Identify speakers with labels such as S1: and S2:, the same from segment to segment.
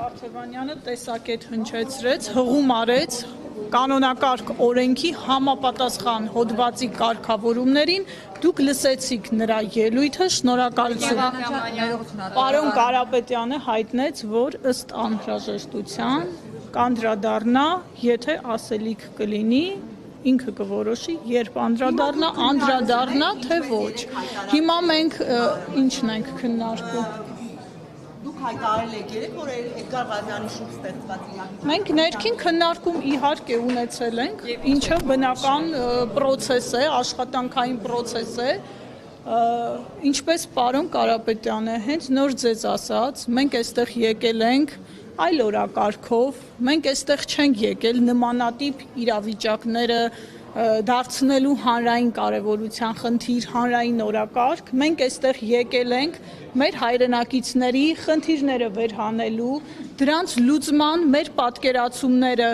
S1: Վարդևանյանը տեսակետ հնչեցրեց, հղում արեց կանոնակարգ օրենքի համապատասխան հոդվածի կարգավորումներին, դուք լսեցիք նրա ելույթը, շնորհակալություն։ Պարոն Կարապետյանը հայտնեց, որ ըստ անհրաժեշտության կանդրադառնա, եթե ասելիք կլինի, ինքը կորոշի, երբ անդրադառնա, թե ոչ։ Հիմա մենք ինչն ենք քննարկում։
S2: Դուք հայտարարել եք երեք, որ Էդգար Ղազյանի շուրջ ստեղծված իրավիճակը
S1: Մենք ներքին քննարկում իհարկե ունեցել ենք, ինչը բնական պրոցես է, աշխատանքային պրոցես է, ինչպես պարոն Կարապետյանը հենց նոր ձեզ ասաց, մենք այստեղ եկել ենք այլ օրակարգով, մենք այստեղ չենք եկել նմանատիպ իրավիճակները դարձնելու հանրային կարևորության խնդիր, հանրային օրակարգ, մենք այստեղ եկել ենք մեր հայրենակիցների խնդիրները վերհանելու, դրանց լուծման մեր պատկերացումները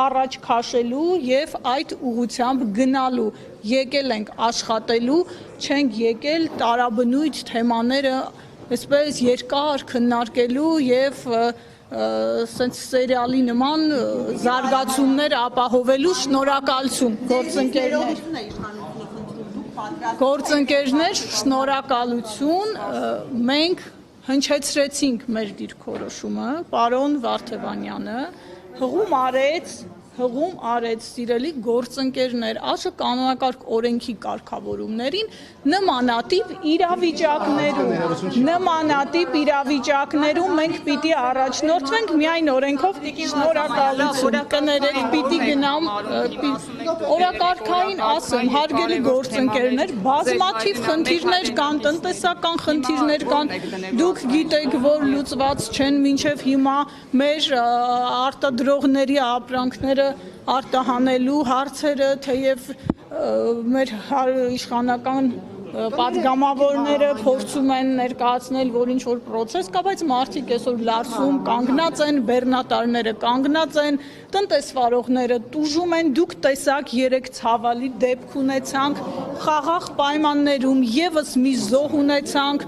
S1: առաջ քաշելու եւ այդ ուղղությամբ գնալու, եկել ենք աշխատելու, չենք եկել տարաբնույթ թեմաները այսպես երկար քննարկելու եւ սենց սերիալի նման զարգացումներ ապահովելու շնորհակալություն գործընկերներ շնորհակալություն մենք հնչեցրեցինք մեր դիրքորոշումը պարոն Վարդևանյանը հղում արեց սիրելի գործընկերներ ԱԺ կանոնակարգ օրենքի կարգավորումներին նմանատիպ իրավիճակներում մենք պիտի առաջնորդվենք միայն օրենքով շնորհակալություն կներեք պիտի գնամ օրակարգային ասեմ հարգելի գործընկերներ բազմաթիվ խնդիրներ կան տնտեսական խնդիրներ կան դուք գիտեք որ լուծված չեն մինչև հիմա մեր արտադրողների ապրանքները արտահանելու հարցերը, թեև մեր իշխանական պատգամավորները փորձում են ներկայացնել, որ ինչ-որ պրոցես կա, բայց մարդիկ այսօր լարսում կանգնած են, բեռնատարները կանգնած են, տնտեսվարողները տուժում են, դուք տեսաք երեք ցավալի դեպք ունեցանք, խաղաղ պայմաններում եւս մի զոհ ունեցանք,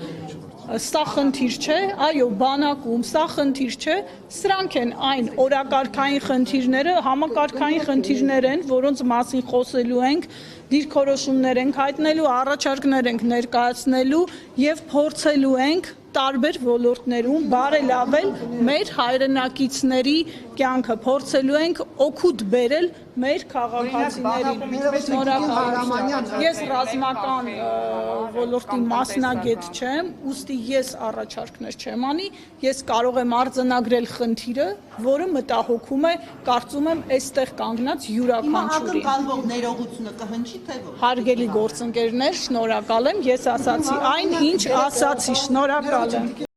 S1: Սա խնդիր չէ, այո, բանակում, սա խնդիր չէ, սրանք են այն օրակարգային խնդիրները, համակարգային խնդիրներ են, որոնց մասին խոսելու ենք, դիրքորոշումներ ենք հայտնելու, առաջարկներ ենք ներկայացնելու եւ փորձելու ենք տարբեր ոլորտներում բարելավել մեր հայրենակիցների կյանքը, փորձելու ենք օգուտ բերել մեր քաղաքացիներին։ Ես ռազմական ոլորտի մասնագետ չեմ, ուստի ես առաջարկներ չեմ անի, ես կարող եմ արձանագրել խնդիրը, որը մտահոգում է, կարծում եմ, այստեղ կանգնած յուրաքանչյուրին։
S2: Ակնկալվող ներողությունը կհնչի թե ոչ։
S1: Հարգելի գործընկերներ, շնորհակալ եմ, ես ասացի այն, ինչ ասացի, շնորհակալ եմ։